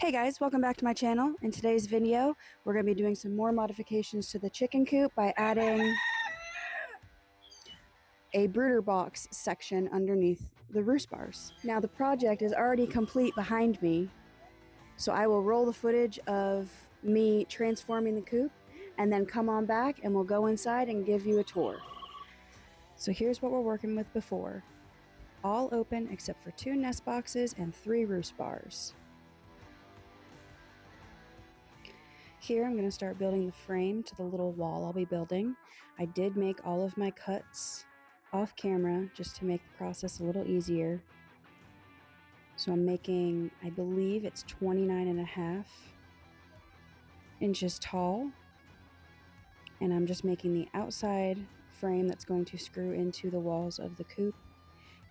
Hey guys, welcome back to my channel. In today's video, we're going to be doing some more modifications to the chicken coop by adding a brooder box section underneath the roost bars. Now the project is already complete behind me, so I will roll the footage of me transforming the coop and then come on back and we'll go inside and give you a tour. So here's what we're working with before. All open except for 2 nest boxes and 3 roost bars. Here I'm going to start building the frame to the little wall I'll be building. I did make all of my cuts off camera just to make the process a little easier. So I'm making, I believe it's 29.5 inches tall. And I'm just making the outside frame that's going to screw into the walls of the coop.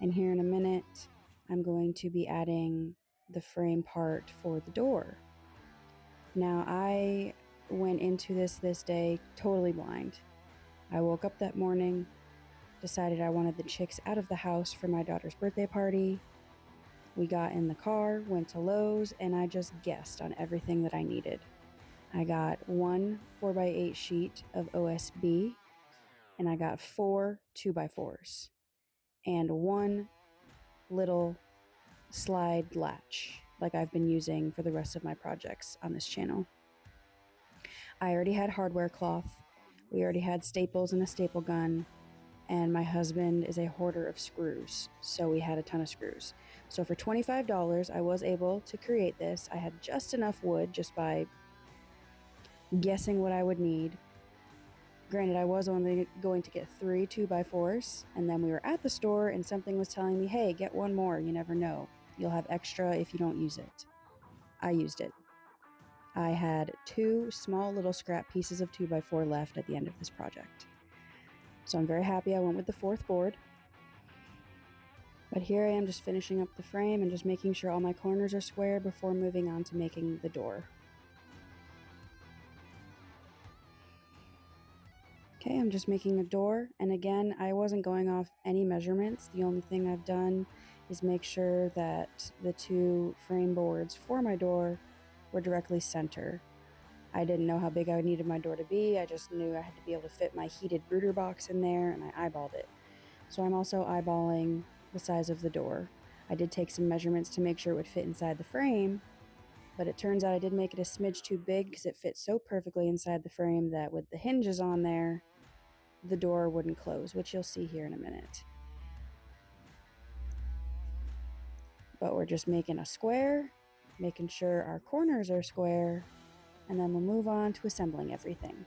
And here in a minute, I'm going to be adding the frame part for the door. Now, I went into this day totally blind. I woke up that morning, decided I wanted the chicks out of the house for my daughter's birthday party. We got in the car, went to Lowe's, and I just guessed on everything that I needed. I got 1 4x8 sheet of OSB, and I got 4 2x4s, and 1 little slide latch like I've been using for the rest of my projects on this channel. I already had hardware cloth, we already had staples and a staple gun, and my husband is a hoarder of screws, so we had a ton of screws. So for $25 I was able to create this. I had just enough wood just by guessing what I would need. Granted, I was only going to get 3 2x4s, and then we were at the store and something was telling me, hey, get 1 more, you never know. You'll have extra if you don't use it. I used it. I had 2 small little scrap pieces of 2x4 left at the end of this project. So I'm very happy I went with the 4th board. But here I am just finishing up the frame and just making sure all my corners are square before moving on to making the door. Okay, I'm just making a door, and again, I wasn't going off any measurements. The only thing I've done is make sure that the 2 frame boards for my door were directly center. I didn't know how big I needed my door to be. I just knew I had to be able to fit my heated brooder box in there, and I eyeballed it. So I'm also eyeballing the size of the door. I did take some measurements to make sure it would fit inside the frame, but it turns out I did make it a smidge too big because it fit so perfectly inside the frame that with the hinges on there, the door wouldn't close, which you'll see here in a minute. But we're just making a square, making sure our corners are square, and then we'll move on to assembling everything.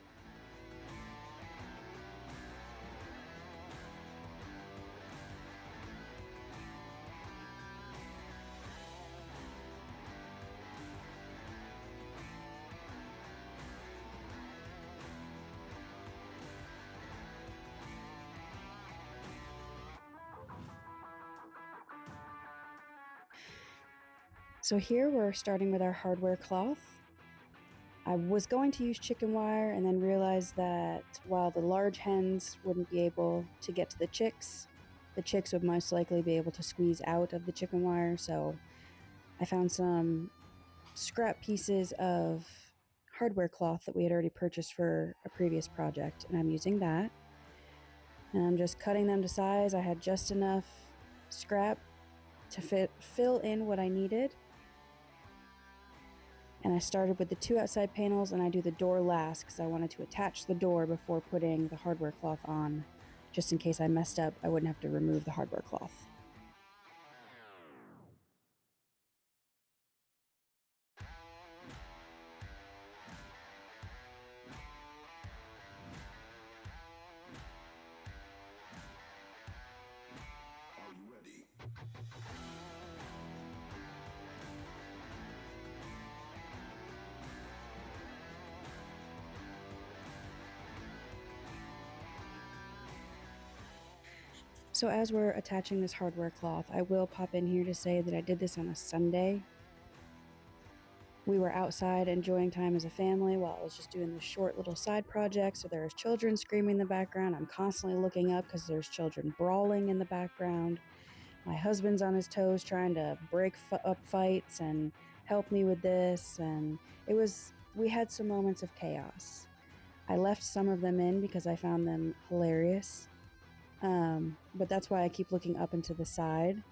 So here we're starting with our hardware cloth. I was going to use chicken wire and then realized that while the large hens wouldn't be able to get to the chicks would most likely be able to squeeze out of the chicken wire. So I found some scrap pieces of hardware cloth that we had already purchased for a previous project, and I'm using that. And I'm just cutting them to size. I had just enough scrap to fill in what I needed. And I started with the 2 outside panels, and I do the door last because I wanted to attach the door before putting the hardware cloth on. Just in case I messed up, I wouldn't have to remove the hardware cloth. Are you ready? So as we're attaching this hardware cloth, I will pop in here to say that I did this on a Sunday. We were outside enjoying time as a family while I was just doing this short little side project. So there's children screaming in the background. I'm constantly looking up because there's children brawling in the background. My husband's on his toes trying to break up fights, and help me with this, and we had some moments of chaos. I left some of them in because I found them hilarious, but that's why I keep looking up and to the side,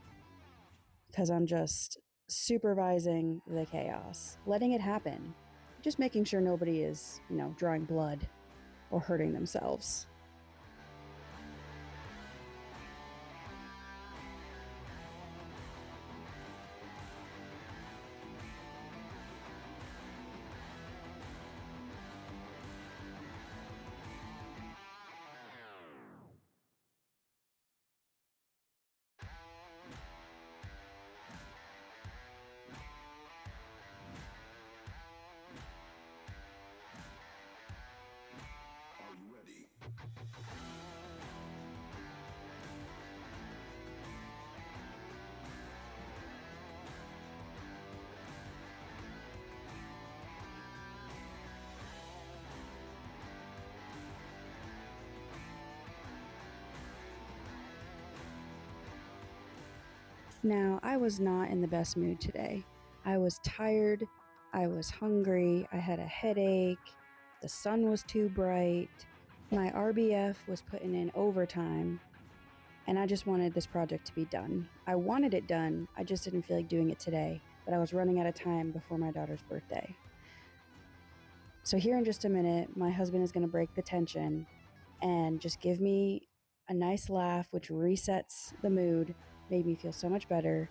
because I'm just supervising the chaos, letting it happen, just making sure nobody is, drawing blood or hurting themselves. Now, I was not in the best mood today. I was tired, I was hungry, I had a headache, the sun was too bright, my RBF was putting in overtime, and I just wanted this project to be done. I wanted it done, I just didn't feel like doing it today, but I was running out of time before my daughter's birthday. So here in just a minute, my husband is going to break the tension and just give me a nice laugh, which resets the mood, made me feel so much better.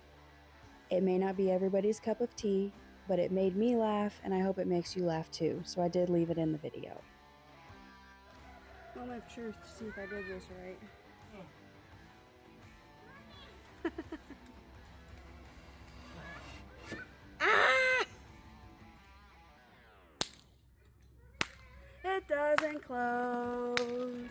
It may not be everybody's cup of tea, but it made me laugh, and I hope it makes you laugh too, so I did leave it in the video. Moment of truth to see if I did this right. Ah! It doesn't close.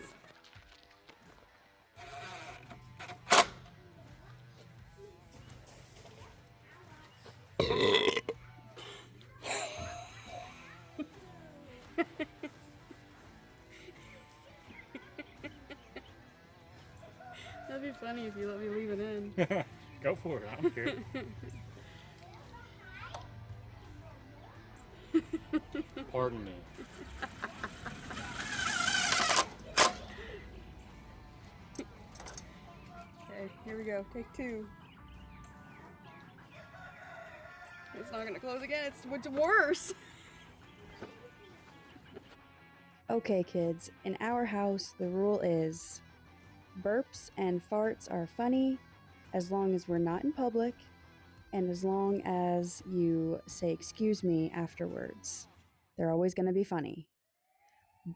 That'd be funny if you let me leave it in. Go for it, I don't care. Pardon me. Okay, here we go. Take two. It's not gonna close again. It's worse. Okay, kids. In our house, the rule is burps and farts are funny as long as we're not in public and as long as you say excuse me afterwards. They're always going to be funny.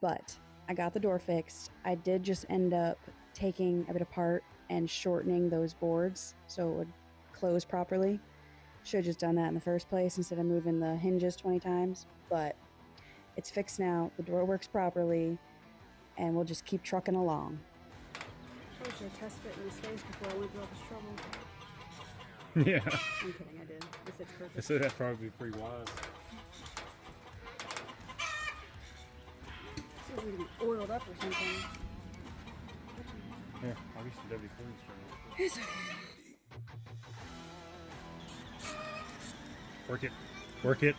But I got the door fixed. I did just end up taking a bit apart and shortening those boards so it would close properly. Should have just done that in the first place instead of moving the hinges 20 times. But it's fixed now. The door works properly, and we'll just keep trucking along. I should have test fit in this space before I went through all this trouble. Yeah. I'm kidding, I did. It fits perfect. I said that'd probably be pretty wise. Seems like to be oiled up or something. Here, I'll use some WD-40 spray. It's okay. Work it. Work it.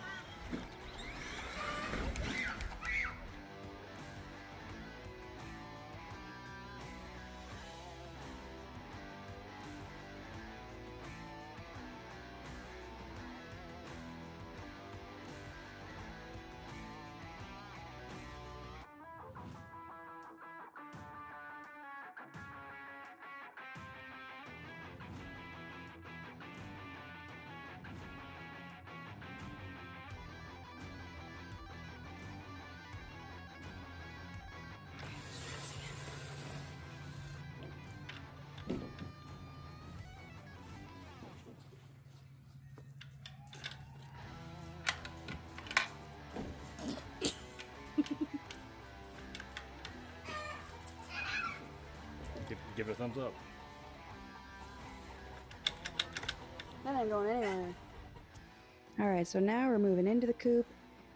Give it a thumbs up. That ain't going anywhere. Alright, so now we're moving into the coop.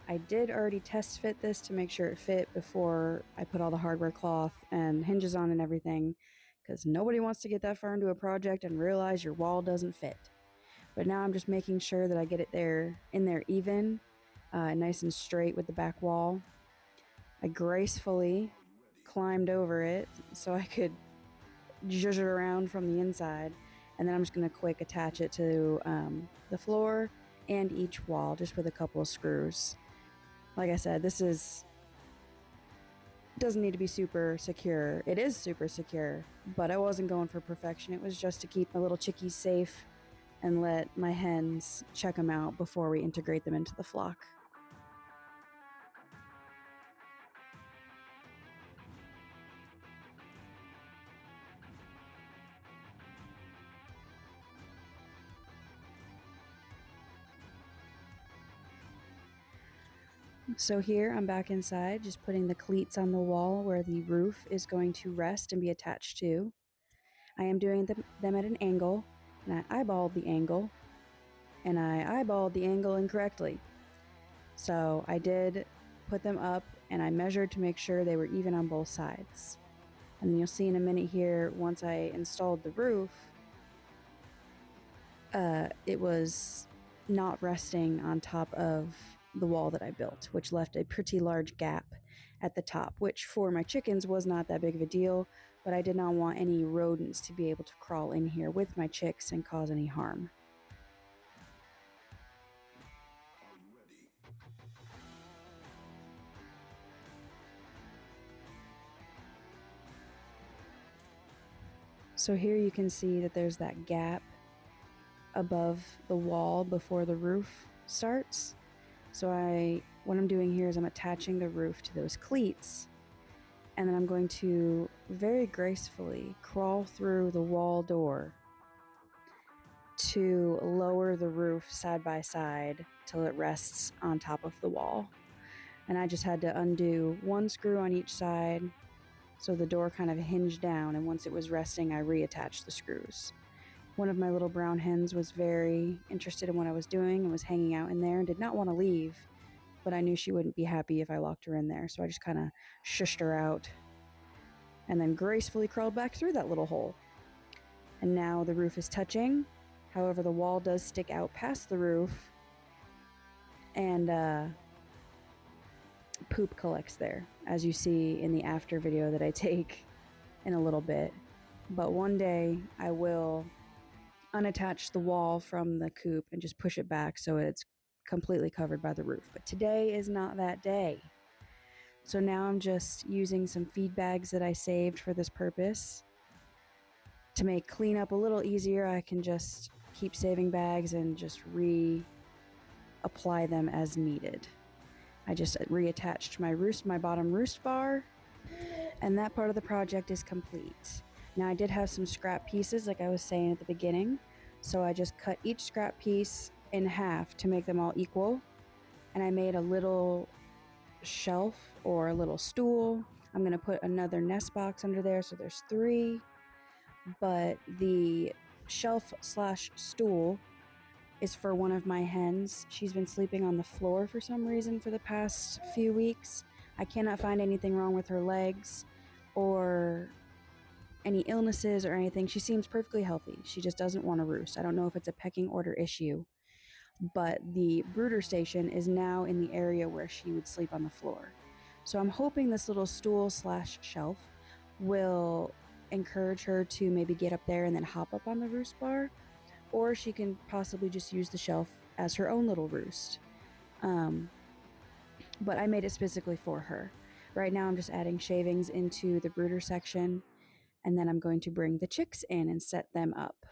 I did already test fit this to make sure it fit before I put all the hardware cloth and hinges on and everything, because nobody wants to get that far into a project and realize your wall doesn't fit. But now I'm just making sure that I get it in there even, nice and straight with the back wall. I gracefully climbed over it so I could zhuzh it around from the inside, and then I'm just going to quick attach it to the floor and each wall just with a couple of screws. Like I said, doesn't need to be super secure. It is super secure, but I wasn't going for perfection. It was just to keep my little chickies safe and let my hens check them out before we integrate them into the flock. So here I'm back inside, just putting the cleats on the wall where the roof is going to rest and be attached to. I am doing them at an angle, and I eyeballed the angle, and I eyeballed the angle incorrectly. So I did put them up, and I measured to make sure they were even on both sides. And you'll see in a minute here, once I installed the roof, it was not resting on top of the wall that I built, which left a pretty large gap at the top, which for my chickens was not that big of a deal, but I did not want any rodents to be able to crawl in here with my chicks and cause any harm. So here you can see that there's that gap above the wall before the roof starts. So what I'm doing here is I'm attaching the roof to those cleats, and then I'm going to very gracefully crawl through the wall door to lower the roof side by side till it rests on top of the wall. And I just had to undo one screw on each side so the door kind of hinged down, and once it was resting, I reattached the screws. One of my little brown hens was very interested in what I was doing and was hanging out in there and did not want to leave, but I knew she wouldn't be happy if I locked her in there, so I just kind of shushed her out and then gracefully crawled back through that little hole. And now the roof is touching. However, the wall does stick out past the roof, and poop collects there, as you see in the after video that I take in a little bit. But one day I will unattach the wall from the coop and just push it back so it's completely covered by the roof. But today is not that day. So now I'm just using some feed bags that I saved for this purpose. To make cleanup a little easier, I can just keep saving bags and just reapply them as needed. I just reattached my bottom roost bar, and that part of the project is complete. Now I did have some scrap pieces like I was saying at the beginning, so I just cut each scrap piece in half to make them all equal, and I made a little shelf or a little stool. I'm going to put another nest box under there, so there's 3, but the shelf / stool is for one of my hens. She's been sleeping on the floor for some reason for the past few weeks. I cannot find anything wrong with her legs or any illnesses or anything. She seems perfectly healthy. She just doesn't want to roost. I don't know if it's a pecking order issue, but the brooder station is now in the area where she would sleep on the floor. So I'm hoping this little stool / shelf will encourage her to maybe get up there and then hop up on the roost bar, or she can possibly just use the shelf as her own little roost. But I made it specifically for her. Right now I'm just adding shavings into the brooder section, and then I'm going to bring the chicks in and set them up.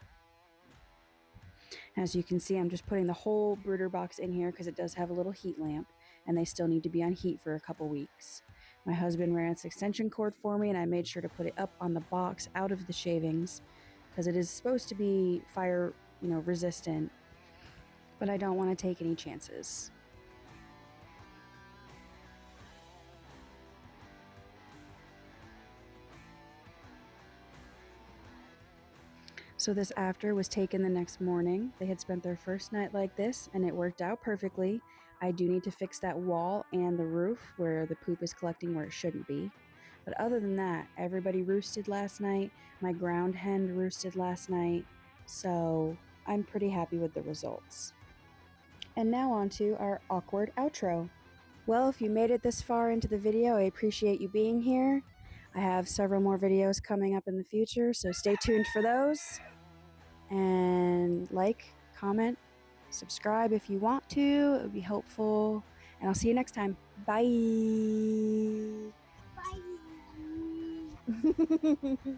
As you can see, I'm just putting the whole brooder box in here because it does have a little heat lamp, and they still need to be on heat for a couple weeks. My husband ran its extension cord for me, and I made sure to put it up on the box out of the shavings because it is supposed to be fire resistant, but I don't want to take any chances. So this after was taken the next morning. They had spent their first night like this, and it worked out perfectly. I do need to fix that wall and the roof where the poop is collecting where it shouldn't be. But other than that, everybody roosted last night. My ground hen roosted last night. So I'm pretty happy with the results. And now on to our awkward outro. Well, if you made it this far into the video, I appreciate you being here. I have several more videos coming up in the future, so stay tuned for those. And like, comment, subscribe if you want to. It would be helpful. And I'll see you next time. Bye. Bye. Bye.